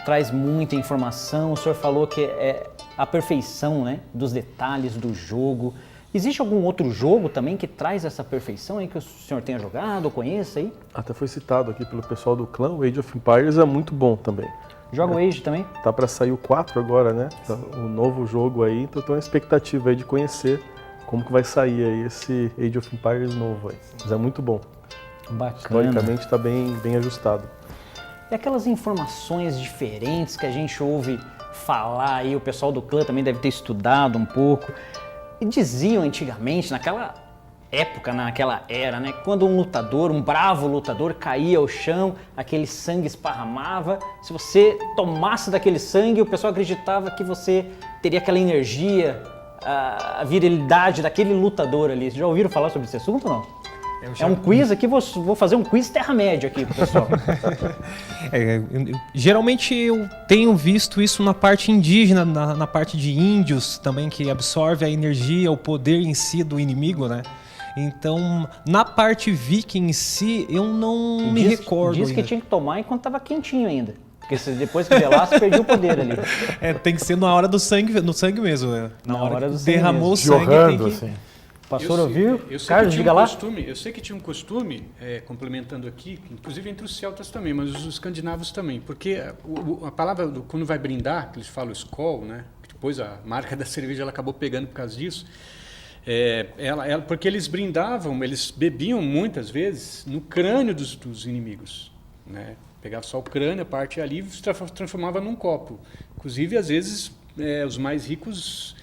Traz muita informação, o senhor falou que é a perfeição, né, dos detalhes do jogo. Existe algum outro jogo também que traz essa perfeição aí que o senhor tenha jogado ou conheça aí? Até foi citado aqui pelo pessoal do clã, o Age of Empires é muito bom também. Joga o Age também? Tá para sair o 4 agora, né? O novo jogo aí, então eu tô na expectativa aí de conhecer como que vai sair aí esse Age of Empires novo aí. Mas é muito bom. Bacana. Historicamente está bem ajustado. E aquelas informações diferentes que a gente ouve falar aí, o pessoal do clã também deve ter estudado um pouco. E diziam antigamente, naquela época, naquela era, né, quando um lutador, um bravo lutador caía ao chão, aquele sangue esparramava, se você tomasse daquele sangue, o pessoal acreditava que você teria aquela energia, a virilidade daquele lutador ali. Vocês já ouviram falar sobre esse assunto ou não? É um quiz aqui, vou fazer um quiz Terra-média aqui pro pessoal. Geralmente eu tenho visto isso na parte indígena, na parte de índios também, que absorve a energia, o poder em si do inimigo, né? Então, na parte viking em si, eu não me recordo. Diz que tinha que tomar enquanto estava quentinho ainda. Porque depois que gelasse, perdia o poder ali. Tem que ser na hora do sangue, no sangue mesmo. Né? Na hora do sangue derramou o sangue, jorrando, tem que... assim. Pastor ouviu? Carlos, diga lá. Eu sei que tinha um costume, complementando aqui, inclusive entre os celtas também, mas os escandinavos também, porque a palavra, quando vai brindar, que eles falam Skol, né? Depois a marca da cerveja ela acabou pegando por causa disso, porque eles brindavam, eles bebiam muitas vezes no crânio dos inimigos, né? Pegava só o crânio, a parte ali, e transformava num copo. Inclusive, às vezes, os mais ricos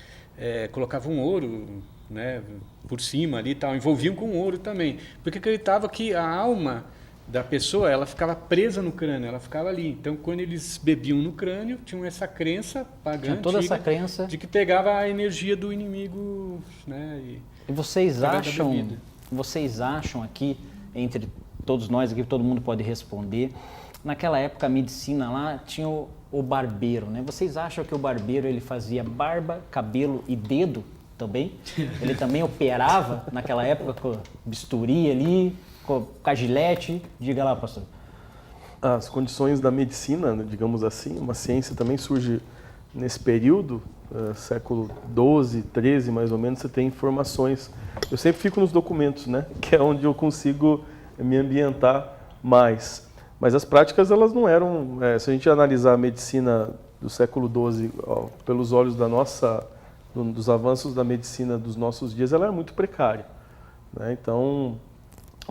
colocavam ouro né, por cima ali e tal, envolviam com ouro também, porque acreditava que a alma da pessoa, ela ficava presa no crânio, ela ficava ali. Então, quando eles bebiam no crânio, tinham essa crença pagã, toda essa crença de que pegava a energia do inimigo, né? E vocês acham aqui, entre todos nós aqui, todo mundo pode responder, naquela época a medicina lá tinha o barbeiro, né? Vocês acham que o barbeiro ele fazia barba, cabelo e dedo também? Ele também operava naquela época com bisturi ali, com a gilete? Diga lá, pastor. As condições da medicina, digamos assim, uma ciência também surge nesse período, século XII, XIII mais ou menos, você tem informações. Eu sempre fico nos documentos, né? Que é onde eu consigo me ambientar mais. Mas as práticas, elas não eram... se a gente analisar a medicina do século XII pelos olhos dos avanços da medicina dos nossos dias, ela era muito precária, né? Então,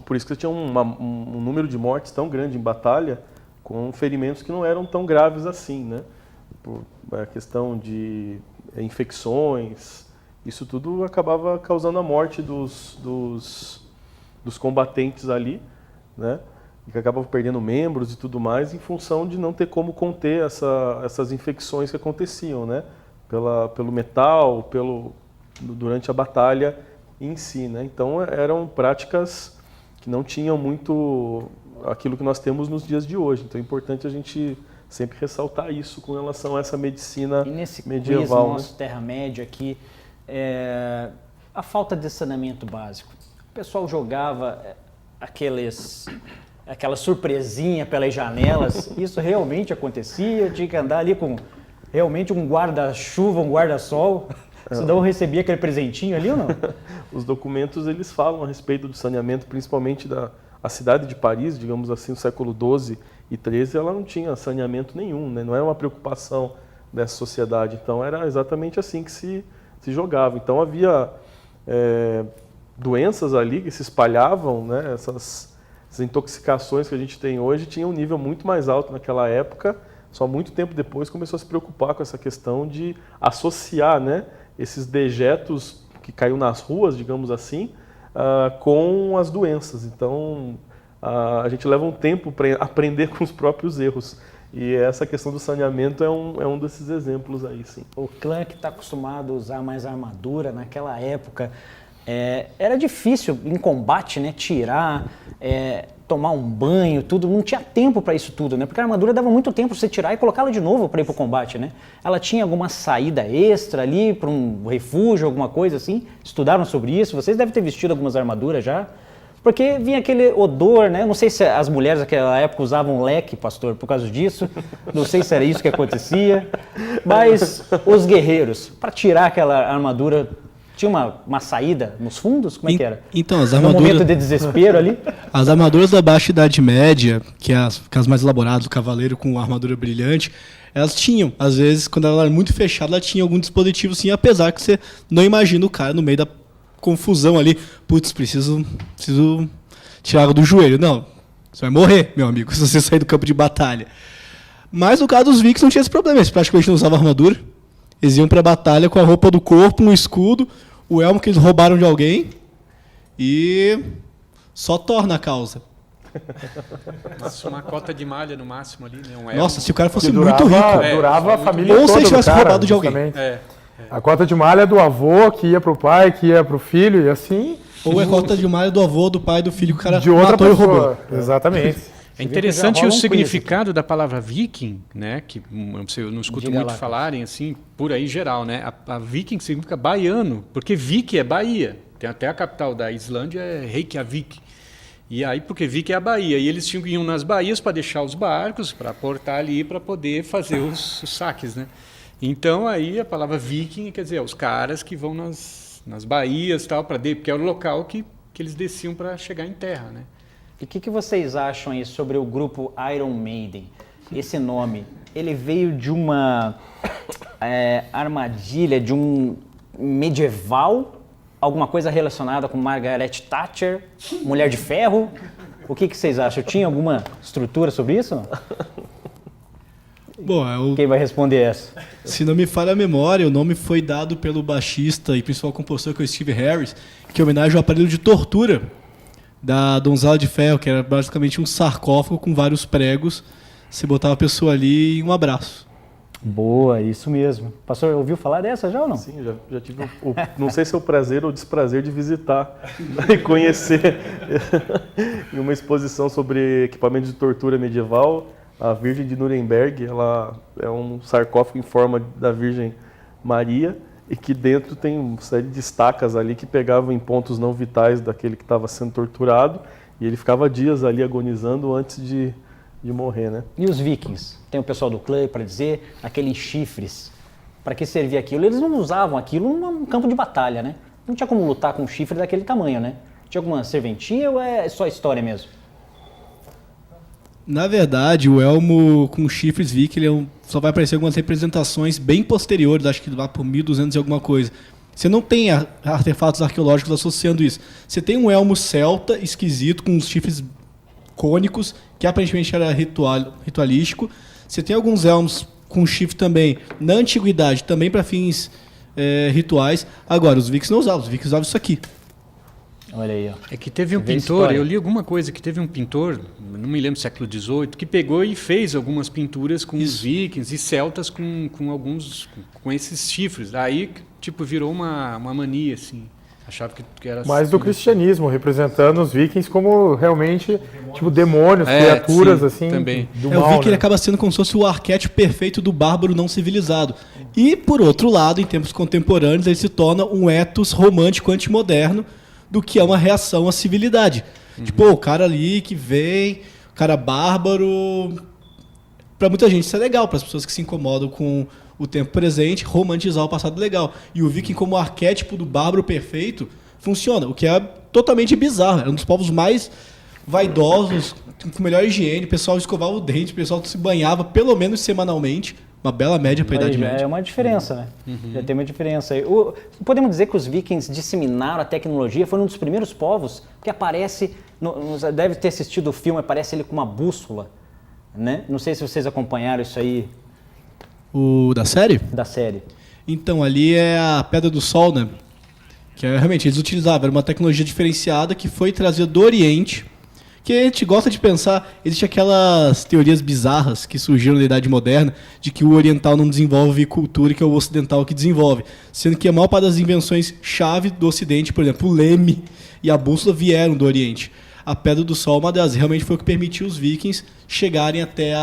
por isso que tinha um número de mortes tão grande em batalha, com ferimentos que não eram tão graves assim, né? Por a questão de infecções, isso tudo acabava causando a morte dos combatentes ali, né? E que acabavam perdendo membros e tudo mais em função de não ter como conter essas infecções que aconteciam, né? Pelo metal, durante a batalha em si, né? Então eram práticas que não tinham muito aquilo que nós temos nos dias de hoje. Então é importante a gente sempre ressaltar isso com relação a essa medicina medieval. E nesse quiz nosso Terra-média aqui, a falta de saneamento básico. O pessoal jogava aquela surpresinha pelas janelas, isso realmente acontecia? Tinha que andar ali com realmente um guarda-chuva, um guarda-sol? Senão recebia aquele presentinho ali ou não? Os documentos, eles falam a respeito do saneamento, principalmente a cidade de Paris, digamos assim, no século XII e XIII, ela não tinha saneamento nenhum, né? Não era uma preocupação dessa sociedade. Então, era exatamente assim que se jogava. Então, havia doenças ali que se espalhavam, né? Essas intoxicações que a gente tem hoje tinham um nível muito mais alto naquela época. Só muito tempo depois começou a se preocupar com essa questão de associar, né, esses dejetos que caíam nas ruas, digamos assim, com as doenças. Então, a gente leva um tempo para aprender com os próprios erros. E essa questão do saneamento é um desses exemplos aí, sim. O clã que está acostumado a usar mais armadura, naquela época, era difícil em combate, né, tirar, tomar um banho, tudo, não tinha tempo para isso tudo, né? Porque a armadura dava muito tempo para você tirar e colocá-la de novo para ir para o combate, né? Ela tinha alguma saída extra ali para um refúgio, alguma coisa assim? Estudaram sobre isso? Vocês devem ter vestido algumas armaduras já? Porque vinha aquele odor, né? Não sei se as mulheres naquela época usavam leque, pastor, por causa disso. Não sei se era isso que acontecia. Mas os guerreiros, para tirar aquela armadura, tinha uma saída nos fundos? Como é que era? Então, as armaduras... No momento de desespero ali? As armaduras da Baixa Idade Média, que as mais elaboradas, o cavaleiro com armadura brilhante, elas tinham, às vezes, quando ela era muito fechada, ela tinha algum dispositivo, sim, apesar que você não imagina o cara no meio da confusão ali. Putz, preciso tirar do joelho. Não, você vai morrer, meu amigo, se você sair do campo de batalha. Mas no caso dos vikings não tinha esse problema, eles praticamente não usavam armadura. Eles iam pra batalha com a roupa do corpo, um escudo, o elmo que eles roubaram de alguém e só torna a causa. Uma cota de malha no máximo ali, né? Um Nossa, se o cara fosse muito rico. Durava a família toda. Ou se ele tivesse roubado de alguém. A cota de malha do avô, que ia pro pai, que ia pro filho, e assim... Ou é cota de malha do avô, do pai, do filho, que o cara de outra matou pessoa. E roubou. Exatamente. É interessante o significado da palavra viking, né? Que eu não escuto muito falarem assim, por aí geral, né? A viking significa baiano, porque Vik é Bahia. Tem até a capital da Islândia, é Reykjavik. E aí, porque Vik é a Bahia. E eles iam nas baías para deixar os barcos, para portar ali, para poder fazer os saques, né? Então, aí a palavra viking quer dizer, os caras que vão nas baías, tal, porque era o local que eles desciam para chegar em terra, né? E o que vocês acham aí sobre o grupo Iron Maiden? Esse nome, ele veio de uma armadilha, de um medieval, alguma coisa relacionada com Margaret Thatcher, Mulher de Ferro? O que vocês acham? Tinha alguma estrutura sobre isso? Bom, Quem vai responder essa? se não me falha a memória, o nome foi dado pelo baixista e principal compositor, que é o Steve Harris, que é homenagem ao aparelho de tortura da donzela de ferro, que era basicamente um sarcófago com vários pregos. Você botava a pessoa ali e um abraço. Boa, isso mesmo. Pastor, ouviu falar dessa já ou não? Sim, já tive não sei se é o prazer ou o desprazer de visitar e conhecer em uma exposição sobre equipamentos de tortura medieval. A Virgem de Nuremberg, ela é um sarcófago em forma da Virgem Maria e que dentro tem uma série de estacas ali que pegavam em pontos não vitais daquele que estava sendo torturado e ele ficava dias ali agonizando antes de morrer, né? E os vikings? Tem o pessoal do clã para dizer, aqueles chifres. Para que servia aquilo? Eles não usavam aquilo num campo de batalha, né? Não tinha como lutar com um chifre daquele tamanho, né? Tinha alguma serventia ou é só história mesmo? Na verdade, o elmo com chifres viking só vai aparecer em algumas representações bem posteriores, acho que lá por 1200 e alguma coisa. Você não tem artefatos arqueológicos associando isso. Você tem um elmo celta esquisito com uns chifres cônicos, que aparentemente era ritualístico. Você tem alguns elmos com chifre também na antiguidade, também para fins rituais. Agora, os vikings não usavam, os vikings usavam isso aqui. Olha aí, ó. É que teve um pintor, eu li alguma coisa que teve um pintor, não me lembro, século XVIII, que pegou e fez algumas pinturas com os vikings e celtas com esses chifres. Aí, tipo, virou uma mania, assim. Achava que era... Mais do cristianismo, representando os vikings como realmente, tipo, demônios, criaturas, sim, assim, também. do mal, o viking né? acaba sendo como se fosse o arquétipo perfeito do bárbaro não civilizado. E, por outro lado, em tempos contemporâneos, ele se torna um ethos romântico antimoderno do que é uma reação à civilidade. Tipo, o cara ali que vem, o cara bárbaro... Para muita gente isso é legal, para as pessoas que se incomodam com o tempo presente, romantizar o passado é legal. E o viking como arquétipo do bárbaro perfeito funciona, o que é totalmente bizarro. É um dos povos mais vaidosos, com melhor higiene, o pessoal escovava o dente, o pessoal se banhava pelo menos semanalmente, uma bela média para a Idade Média. É uma diferença, né? Já tem uma diferença aí. Podemos dizer que os vikings disseminaram a tecnologia, foram um dos primeiros povos que aparece, deve ter assistido o filme, aparece ele com uma bússola, né? Não sei se vocês acompanharam isso aí. O da série? Da série. Então, ali é a Pedra do Sol, né? Que realmente eles utilizavam, era uma tecnologia diferenciada que foi trazida do Oriente, que a gente gosta de pensar, existe aquelas teorias bizarras que surgiram na Idade Moderna, de que o oriental não desenvolve cultura e que é o ocidental que desenvolve, sendo que a maior parte das invenções-chave do Ocidente, por exemplo, o leme e a bússola vieram do Oriente. A Pedra do Sol, uma delas, realmente foi o que permitiu os vikings chegarem até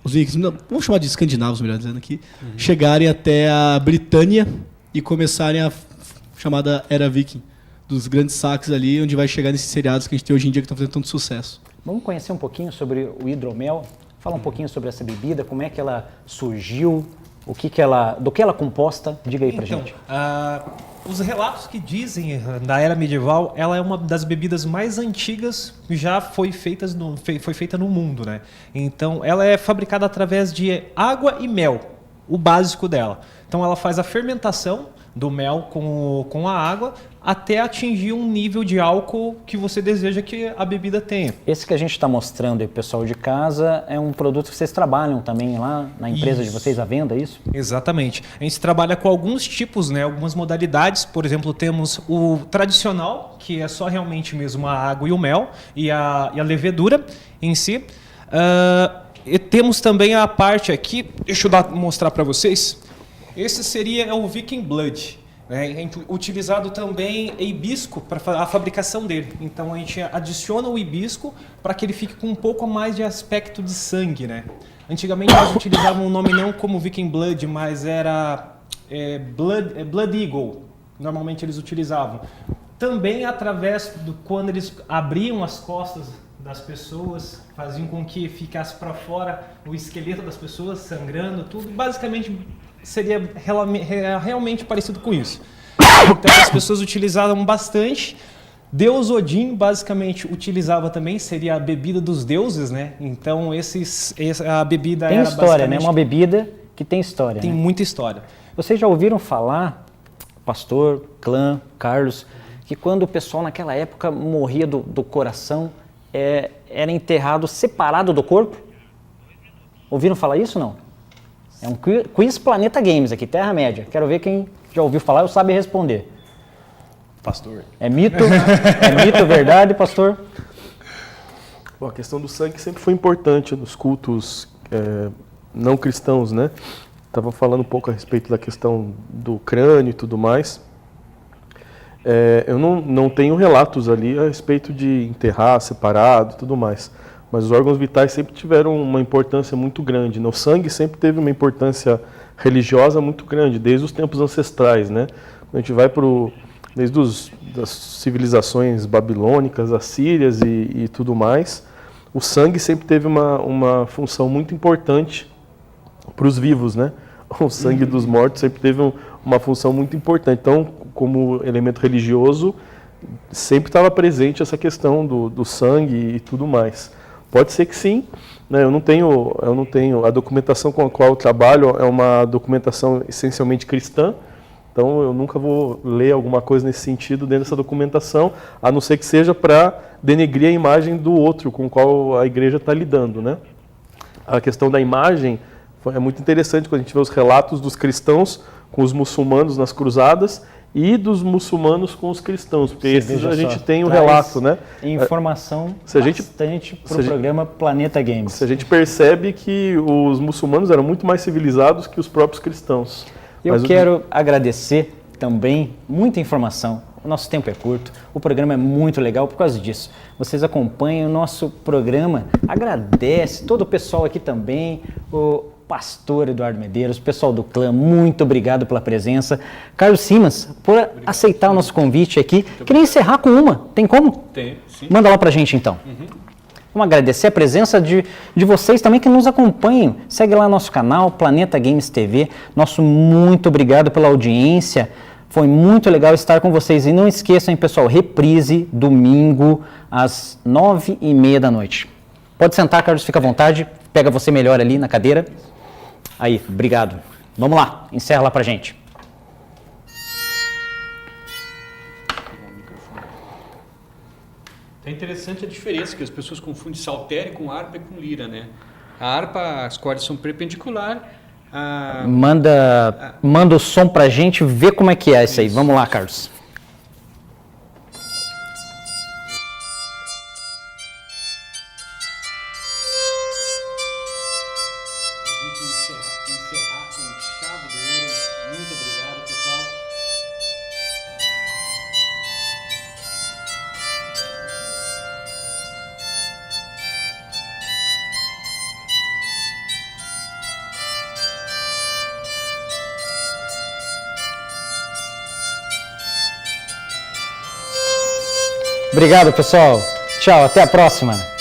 os vikings, não, vamos chamar de escandinavos, melhor dizendo aqui, chegarem até a Britânia e começarem a chamada Era Viking, dos grandes saques ali, onde vai chegar nesses seriados que a gente tem hoje em dia que estão fazendo tanto sucesso. Vamos conhecer um pouquinho sobre o hidromel? Fala um pouquinho sobre essa bebida, como é que ela surgiu, do que ela é composta, diga aí pra gente. Os relatos que dizem da era medieval, ela é uma das bebidas mais antigas que já foi feita no mundo, né? Então, ela é fabricada através de água e mel, o básico dela. Então, ela faz a fermentação do mel com a água até atingir um nível de álcool que você deseja que a bebida tenha. Esse que a gente está mostrando aí, pessoal de casa, é um produto que vocês trabalham também lá na empresa de vocês, à venda, é isso? Exatamente. A gente trabalha com alguns tipos, né, algumas modalidades. Por exemplo, temos o tradicional, que é só realmente mesmo a água e o mel e a levedura em si. E temos também a parte aqui, deixa eu mostrar para vocês. Esse seria o Viking Blood, né? Utilizado também hibisco para a fabricação dele. Então a gente adiciona o hibisco para que ele fique com um pouco mais de aspecto de sangue, né? Antigamente nós utilizávamos o nome não como Viking Blood, mas era Blood Eagle. Normalmente eles utilizavam. Também através do quando eles abriam as costas das pessoas, faziam com que ficasse para fora o esqueleto das pessoas sangrando, tudo. Basicamente seria realmente parecido com isso. Então as pessoas utilizavam bastante. Deus Odin basicamente utilizava também, seria a bebida dos deuses, né? Então a bebida tem era história, né? Uma bebida que tem história. Tem, né? Muita história. Vocês já ouviram falar, pastor, clã, Carlos, que quando o pessoal naquela época morria do coração, era enterrado separado do corpo? Ouviram falar isso ou não? É um quiz Planeta Games aqui, Terra-média. Quero ver quem já ouviu falar ou sabe responder. Pastor. É mito? É mito, verdade, pastor? Bom, a questão do sangue sempre foi importante nos cultos não cristãos, né? Estava falando um pouco a respeito da questão do crânio e tudo mais. Eu não tenho relatos ali a respeito de enterrar separado e tudo mais, mas os órgãos vitais sempre tiveram uma importância muito grande, né? O sangue sempre teve uma importância religiosa muito grande, desde os tempos ancestrais, né? A gente vai desde das civilizações babilônicas, assírias e tudo mais, o sangue sempre teve uma função muito importante para os vivos, né? O sangue dos mortos sempre teve uma função muito importante. Então, como elemento religioso, sempre estava presente essa questão do sangue e tudo mais. Pode ser que sim, né? Eu não tenho a documentação com a qual eu trabalho é uma documentação essencialmente cristã. Então, eu nunca vou ler alguma coisa nesse sentido dentro dessa documentação, a não ser que seja para denegrir a imagem do outro com o qual a igreja está lidando, né? A questão da imagem é muito interessante quando a gente vê os relatos dos cristãos com os muçulmanos nas cruzadas e dos muçulmanos com os cristãos, porque esses a gente tem o relato, né? Informação bastante para o programa Planeta Games. Se a gente percebe que os muçulmanos eram muito mais civilizados que os próprios cristãos. Eu quero agradecer também, muita informação. O nosso tempo é curto, o programa é muito legal por causa disso. Vocês acompanham o nosso programa, agradece todo o pessoal aqui também, o pastor Eduardo Medeiros, o pessoal do clã, muito obrigado pela presença. Carlos Simas, por aceitar o nosso convite aqui. Queria encerrar com uma, tem como? Tem, sim. Manda lá pra gente então. Vamos agradecer a presença de vocês também que nos acompanham. Segue lá nosso canal, Planeta Games TV. Nosso muito obrigado pela audiência. Foi muito legal estar com vocês. E não esqueçam, hein, pessoal, reprise domingo às 9h30 da noite. Pode sentar, Carlos, fica à vontade. Pega você melhor ali na cadeira. Aí, obrigado. Vamos lá, encerra lá pra gente. É interessante a diferença, que as pessoas confundem saltério com harpa e com lira, né? A harpa, as cordas são perpendiculares. Manda o som pra gente ver como é que é isso aí. Vamos lá, Carlos. Encerrar com chave de ouro. Muito obrigado, pessoal. Obrigado, pessoal. Tchau, até a próxima.